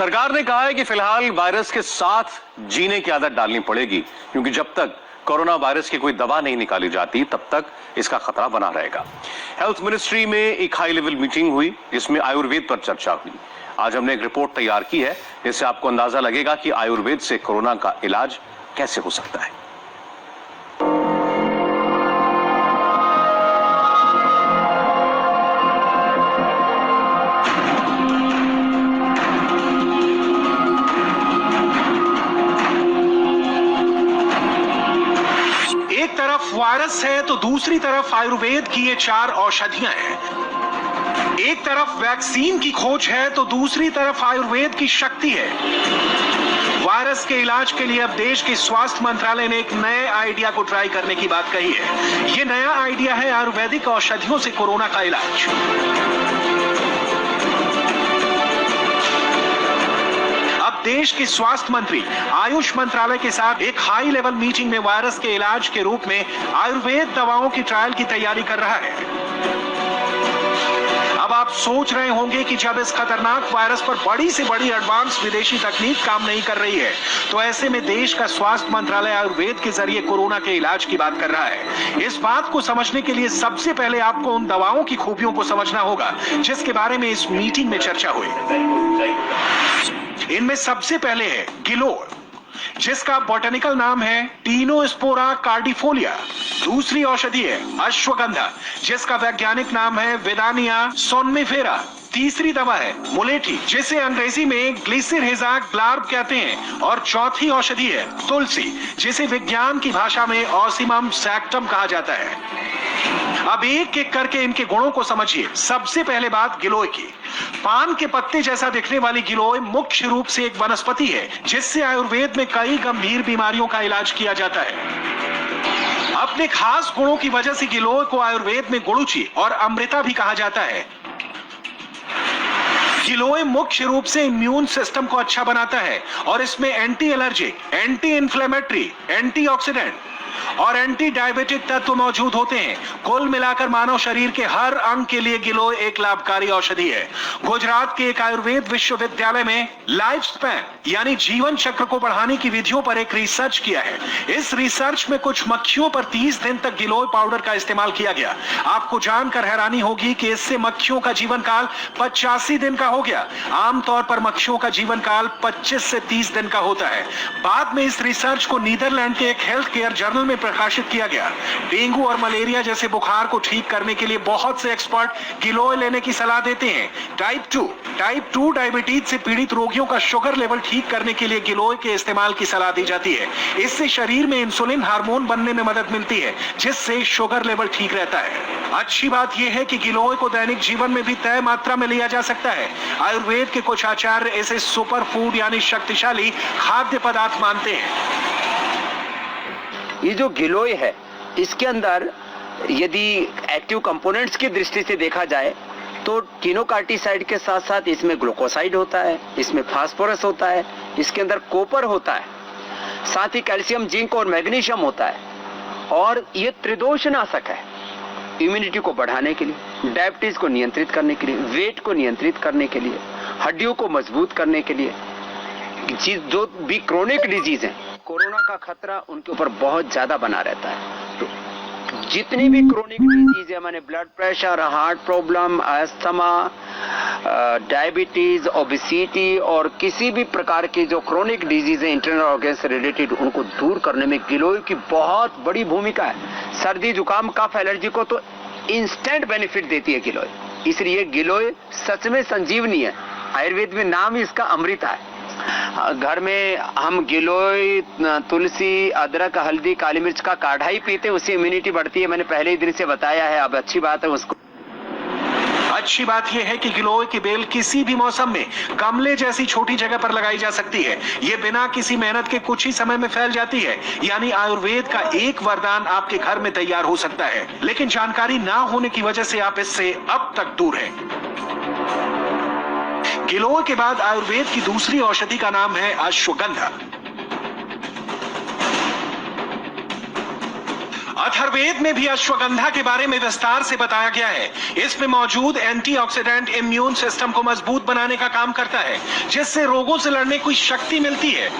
सरकार ने कहा है कि फिलहाल वायरस के साथ जीने की आदत डालनी पड़ेगी, क्योंकि जब तक कोरोना वायरस की कोई दवा नहीं निकाली जाती तब तक इसका खतरा बना रहेगा। हेल्थ मिनिस्ट्री में एक हाई लेवल मीटिंग हुई जिसमें आयुर्वेद पर चर्चा हुई। आज हमने एक रिपोर्ट तैयार की है जिससे आपको अंदाजा लगेगा कि आयुर्वेद से कोरोना का इलाज कैसे हो सकता है। एक तरफ वायरस है तो दूसरी तरफ आयुर्वेद की ये 4 औषधियां हैं। एक तरफ वैक्सीन की खोज है तो दूसरी तरफ आयुर्वेद की शक्ति है। वायरस के इलाज के लिए अब देश के स्वास्थ्य मंत्रालय ने एक नए आइडिया को ट्राई करने की बात कही है। ये नया आइडिया है आयुर्वेदिक औषधियों से कोरोना का इलाज। देश के स्वास्थ्य मंत्री आयुष मंत्रालय के साथ एक हाई लेवल मीटिंग में वायरस के इलाज के रूप में आयुर्वेद दवाओं की ट्रायल की तैयारी कर रहा है। अब आप सोच रहे होंगे कि जब इस खतरनाक वायरस पर बड़ी से बड़ी एडवांस विदेशी तकनीक काम नहीं कर रही है तो ऐसे में देश का स्वास्थ्य मंत्रालय आयुर्वेद के जरिए कोरोना के इलाज की बात कर रहा है। इस बात को समझने के लिए सबसे पहले आपको उन दवाओं की खूबियों को समझना होगा जिसके बारे में इस मीटिंग में चर्चा हुई। इनमें सबसे पहले है गिलोय, जिसका बॉटनिकल नाम है टीनोस्पोरा कार्डिफोलिया। दूसरी औषधि है अश्वगंधा, जिसका वैज्ञानिक नाम है विदानिया सोमनिफेरा। तीसरी दवा है मुलेठी, जिसे अंग्रेजी में ग्लिसिरहिजा ग्लार्ब कहते हैं। और चौथी औषधि है तुलसी, जिसे विज्ञान की भाषा में ऑसिमम सैक्टम कहा जाता है। अब एक एक करके इनके गुणों को समझिए। सबसे पहले बात गिलोय की। पान के पत्ते जैसा दिखने वाली गिलोय मुख्य रूप से एक वनस्पति है जिससे आयुर्वेद में कई गंभीर बीमारियों का इलाज किया जाता है। अपने खास गुणों की वजह से गिलोय को आयुर्वेद में गुड़ुचि और अमृता भी कहा जाता है। गिलोय मुख्य रूप से इम्यून सिस्टम को अच्छा बनाता है और इसमें anti allergic, anti inflammatory, antioxidant और एंटी डायबिटिक तत्व मौजूद होते हैं। कुल मिलाकर मानव शरीर के हर अंग के लिए गिलोय एक लाभकारी औषधि है। गुजरात के एक आयुर्वेद विश्वविद्यालय में लाइफ स्पैन यानी जीवन चक्र को बढ़ाने की विधियों पर एक रिसर्च किया है। इस रिसर्च में कुछ मक्खियों पर 30 दिन तक गिलोय पाउडर का इस्तेमाल किया गया। आपको जानकर हैरानी होगी कि इससे मक्खियों का जीवन काल 85 दिन का हो गया। आमतौर पर मक्खियों का जीवन काल 25 से 30 दिन का होता है। बाद में इस रिसर्च को नीदरलैंड के एक हेल्थ केयर जर्नल में प्रकाशित किया गया। डेंगू और मलेरिया जैसे बुखार को ठीक करने के लिए बहुत से एक्सपर्ट गिलोय लेने की सलाह देते हैं। टाइप 2 डायबिटीज से पीड़ित रोगियों का शुगर लेवल ठीक करने के लिए गिलोय के इस्तेमाल की सलाह दी जाती है। इससे शरीर में इंसुलिन हार्मोन बनने में मदद मिलती है जिससे शुगर लेवल ठीक रहता है। अच्छी बात यह है कि गिलोय को दैनिक जीवन में भी तय मात्रा में लिया जा सकता है। आयुर्वेद के कुछ आचार्य इसे सुपर फूड यानी शक्तिशाली खाद्य पदार्थ मानते हैं। ये जो गिलोय है इसके अंदर यदि एक्टिव कंपोनेंट्स की दृष्टि से देखा जाए तो कीनोकार्टिसाइड के साथ साथ इसमें ग्लूकोसाइड होता है, इसमें फास्फोरस होता है, इसके अंदर कॉपर होता है, साथ ही कैल्शियम, जिंक और मैग्नीशियम होता है। और ये त्रिदोषनाशक है इम्यूनिटी को बढ़ाने के लिए, डायबिटीज को नियंत्रित करने के लिए, वेट को नियंत्रित करने के लिए, हड्डियों को मजबूत करने के लिए। जो भी क्रोनिक डिजीज है कोरोना का खतरा उनके ऊपर बहुत ज्यादा बना रहता है। तो जितनी भी क्रोनिक डिजीज है, माने blood pressure, heart problem, asthma, diabetes, obesity और किसी भी प्रकार की जो क्रोनिक डिजीज है इंटरनल ऑर्गन से रिलेटेड, उनको दूर करने में गिलोय की बहुत बड़ी भूमिका है। सर्दी जुकाम कफ एलर्जी को तो इंस्टेंट बेनिफिट देती है गिलोय। इसलिए गिलोय सच में संजीवनी है। आयुर्वेद में नाम ही इसका अमृता है। घर में हम गिलोय, तुलसी, अदरक, हल्दी, काली मिर्च का काढ़ा ही पीते, उससे इम्यूनिटी बढ़ती है। मैंने पहले ही दिन से बताया है। अब अच्छी बात है उसको। अच्छी बात यह है कि गिलोय की बेल किसी भी मौसम में गमले जैसी छोटी जगह पर लगाई जा सकती है। ये बिना किसी मेहनत के कुछ ही समय में फैल जाती है। यानी आयुर्वेद का एक वरदान आपके घर में तैयार हो सकता है, लेकिन जानकारी ना होने की वजह से आप इससे अब तक दूर हैं। गिलोय के बाद आयुर्वेद की दूसरी औषधि का नाम है अश्वगंधा। अथर्ववेद में भी अश्वगंधा के बारे में विस्तार से बताया गया है। इसमें मौजूद एंटीऑक्सीडेंट इम्यून सिस्टम को मजबूत बनाने का काम करता है, जिससे रोगों से लड़ने की शक्ति मिलती है।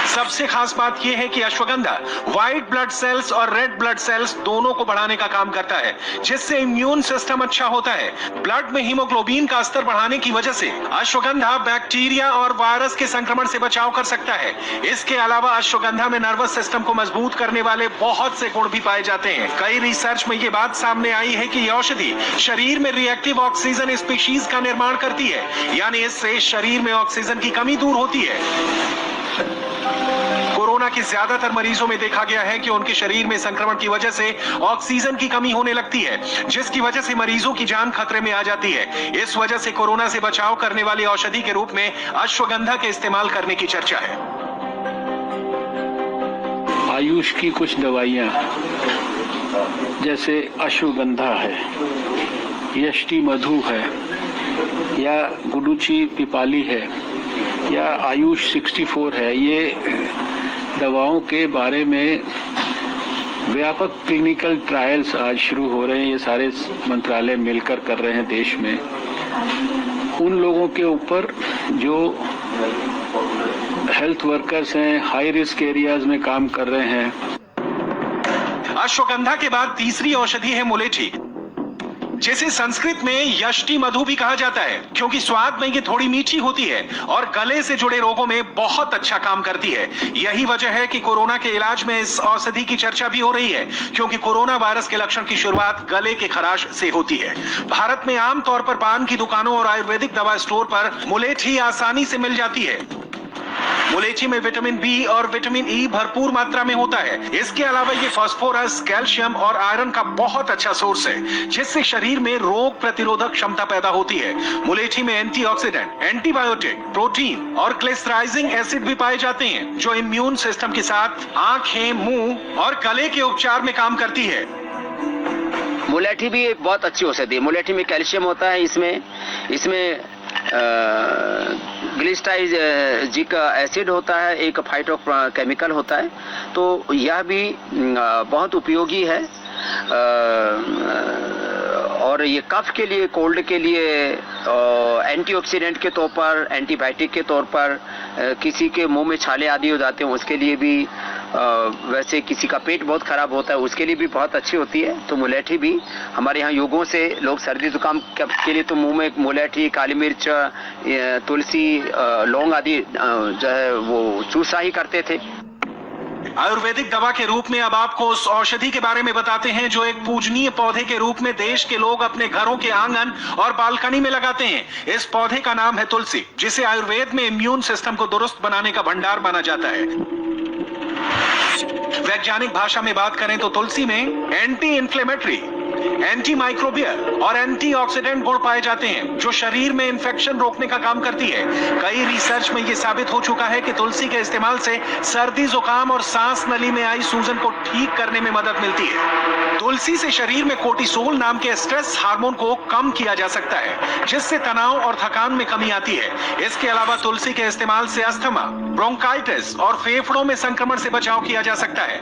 सबसे खास बात यह है कि अश्वगंधा व्हाइट ब्लड सेल्स और रेड ब्लड सेल्स दोनों को बढ़ाने का काम करता है, जिससे इम्यून सिस्टम अच्छा होता है। ब्लड में हीमोग्लोबिन का स्तर बढ़ाने की वजह से अश्वगंधा बैक्टीरिया और वायरस के संक्रमण से बचाव कर सकता है। इसके अलावा अश्वगंधा में नर्वस सिस्टम को मजबूत करने वाले बहुत से गुण भी पाए जाते हैं। कई रिसर्च में ये बात सामने आई है कि यह औषधि शरीर में रिएक्टिव ऑक्सीजन स्पीशीज का निर्माण करती है, यानी इससे शरीर में ऑक्सीजन की कमी दूर होती है। कोरोना के ज्यादातर मरीजों में देखा गया है कि उनके शरीर में संक्रमण की वजह से ऑक्सीजन की कमी होने लगती है, जिसकी वजह से मरीजों की जान खतरे में आ जाती है। इस वजह से कोरोना से बचाव करने वाली औषधि के रूप में अश्वगंधा के इस्तेमाल करने की चर्चा है। आयुष की कुछ दवाइयां जैसे अश्वगंधा है, यष्टि मधु है, या गुडुचि पिपाली है, या आयुष 64 है, ये दवाओं के बारे में व्यापक क्लिनिकल ट्रायल्स आज शुरू हो रहे हैं। ये सारे मंत्रालय मिलकर कर रहे हैं देश में, उन लोगों के ऊपर जो हेल्थ वर्कर्स हैं, हाई रिस्क एरियाज में काम कर रहे हैं। अश्वगंधा के बाद तीसरी औषधि है मुलेठी, जिसे संस्कृत में यष्टि मधु भी कहा जाता है, क्योंकि स्वाद में ये थोड़ी मीठी होती है और गले से जुड़े रोगों में बहुत अच्छा काम करती है। यही वजह है कि कोरोना के इलाज में इस औषधि की चर्चा भी हो रही है, क्योंकि कोरोना वायरस के लक्षण की शुरुआत गले के खराश से होती है। भारत में आमतौर पर पान की दुकानों और आयुर्वेदिक दवा स्टोर पर मुलेठी आसानी से मिल जाती है। मुलेठी में विटामिन बी और विटामिन ई भरपूर मात्रा में होता है। इसके अलावा ये फास्फोरस, कैल्शियम और आयरन का बहुत अच्छा सोर्स है, जिससे शरीर में रोग प्रतिरोधक क्षमता पैदा होती है। मुलेठी में एंटीऑक्सीडेंट, एंटीबायोटिक, प्रोटीन और ग्लिसराइजिंग एसिड भी पाए जाते हैं, जो इम्यून सिस्टम के साथ आंखें, मुंह और गले के उपचार में काम करती है। मुलेठी भी एक बहुत अच्छी औषधि है। मुलेठी में कैल्शियम होता है, इसमें ग्लिसराइजिक एसिड होता है, एक फाइटोकेमिकल होता है, तो यह भी बहुत उपयोगी है। और ये कफ के लिए, कोल्ड के लिए एंटीऑक्सीडेंट के तौर पर, एंटीबायोटिक के तौर पर, किसी के मुंह में छाले आदि हो जाते हैं उसके लिए भी, वैसे किसी का पेट बहुत खराब होता है उसके लिए भी बहुत अच्छी होती है। तो मुलेठी भी हमारे यहाँ योगों से लोग सर्दी जुकाम के लिए तो मुंह में मुलेठी, काली मिर्च, तुलसी, लौंग आदि जो है वो चूसा ही करते थे। आयुर्वेदिक दवा के रूप में अब आपको उस औषधि के बारे में बताते हैं जो एक पूजनीय पौधे के रूप में देश के लोग अपने घरों के आंगन और बालकनी में लगाते हैं। इस पौधे का नाम है तुलसी, जिसे आयुर्वेद में इम्यून सिस्टम को दुरुस्त बनाने का भंडार माना जाता है। वैज्ञानिक भाषा में बात करें तो तुलसी में एंटी इन्फ्लेमेटरी, एंटी माइक्रोबियल और एंटीऑक्सीडेंट गुण पाए जाते हैं, जो शरीर में इंफेक्शन रोकने का काम करती है। कई रिसर्च में यह साबित हो चुका है कि तुलसी के इस्तेमाल से सर्दी, जुकाम और सांस नली में आई सूजन को ठीक करने में मदद मिलती है। तुलसी से शरीर में कोर्टिसोल नाम के स्ट्रेस हार्मोन को कम किया जा सकता है, जिससे तनाव और थकान में कमी आती है। इसके अलावा तुलसी के इस्तेमाल से अस्थमा, ब्रोंकाइटिस और फेफड़ों में संक्रमण से बचाव किया जा सकता है।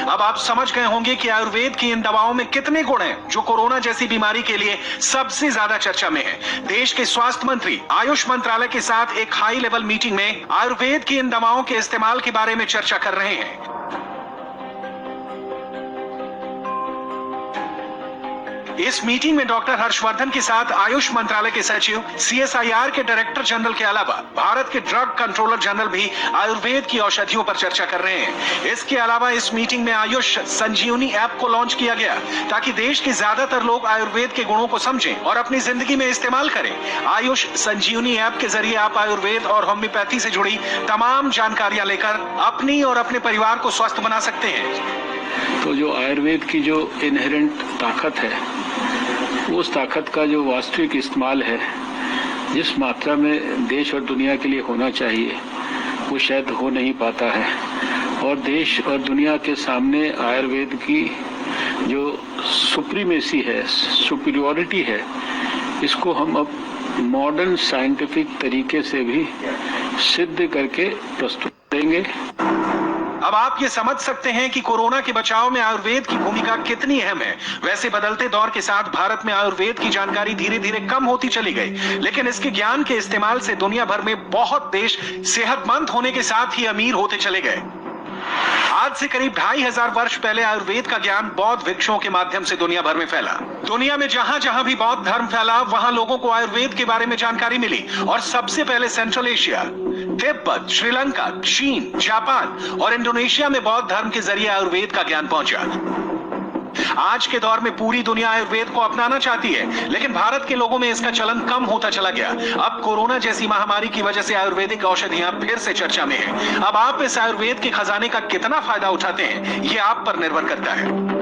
अब आप समझ गए होंगे कि आयुर्वेद की इन दवाओं में कितने गुण हैं, जो कोरोना जैसी बीमारी के लिए सबसे ज्यादा चर्चा में है। देश के स्वास्थ्य मंत्री आयुष मंत्रालय के साथ एक हाई लेवल मीटिंग में आयुर्वेद की इन दवाओं के इस्तेमाल के बारे में चर्चा कर रहे हैं। इस मीटिंग में डॉक्टर हर्षवर्धन के साथ आयुष मंत्रालय के सचिव, CSIR के डायरेक्टर जनरल के अलावा भारत के ड्रग कंट्रोलर जनरल भी आयुर्वेद की औषधियों पर चर्चा कर रहे हैं। इसके अलावा इस मीटिंग में आयुष संजीवनी ऐप को लॉन्च किया गया, ताकि देश के ज्यादातर लोग आयुर्वेद के गुणों को समझें और अपनी जिंदगी में इस्तेमाल करें। आयुष संजीवनी ऐप के जरिए आप आयुर्वेद और होम्योपैथी से जुड़ी तमाम जानकारियां लेकर अपनी और अपने परिवार को स्वस्थ बना सकते हैं। तो जो आयुर्वेद की जो इनहेरेंट ताकत है, उस ताकत का जो वास्तविक इस्तेमाल है, जिस मात्रा में देश और दुनिया के लिए होना चाहिए, वो शायद हो नहीं पाता है। और देश और दुनिया के सामने आयुर्वेद की जो सुप्रीमेसी है, सुपीरियॉरिटी है, इसको हम अब मॉडर्न साइंटिफिक तरीके से भी सिद्ध करके प्रस्तुत करेंगे। अब आप ये समझ सकते हैं कि कोरोना के बचाव में आयुर्वेद की भूमिका कितनी अहम है। वैसे बदलते दौर के साथ भारत में आयुर्वेद की जानकारी धीरे धीरे कम होती चली गई, लेकिन इसके ज्ञान के इस्तेमाल से दुनिया भर में बहुत देश सेहतमंद होने के साथ ही अमीर होते चले गए। आज से करीब 2500 वर्ष पहले आयुर्वेद का ज्ञान बौद्ध भिक्षुओं के माध्यम से दुनिया भर में फैला। दुनिया में जहां जहां भी बौद्ध धर्म फैला, वहां लोगों को आयुर्वेद के बारे में जानकारी मिली और सबसे पहले सेंट्रल एशिया, तिब्बत, श्रीलंका, चीन, जापान और इंडोनेशिया में बौद्ध धर्म के जरिए आयुर्वेद का ज्ञान पहुंचा। आज के दौर में पूरी दुनिया आयुर्वेद को अपनाना चाहती है, लेकिन भारत के लोगों में इसका चलन कम होता चला गया। अब कोरोना जैसी महामारी की वजह से आयुर्वेदिक औषधियां फिर से चर्चा में हैं। अब आप इस आयुर्वेद के खजाने का कितना फायदा उठाते हैं, ये आप पर निर्भर करता है।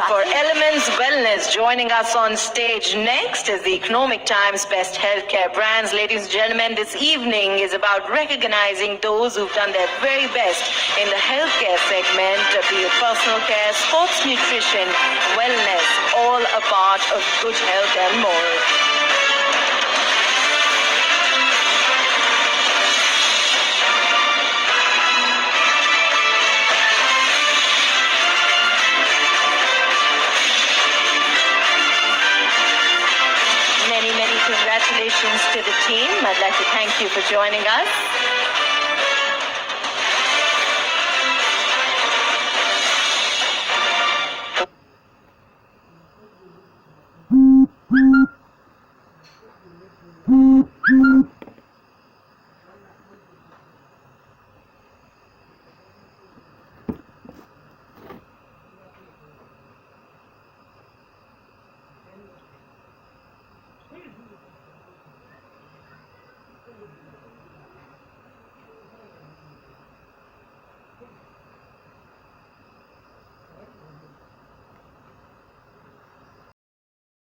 For Elements Wellness, joining us on stage next is the Economic Times Best Healthcare Brands. Ladies and gentlemen, this evening is about recognizing those who've done their very best in the healthcare segment, be it personal care, sports nutrition, wellness, all a part of good health and more. Many congratulations to the team. I'd like to thank you for joining us.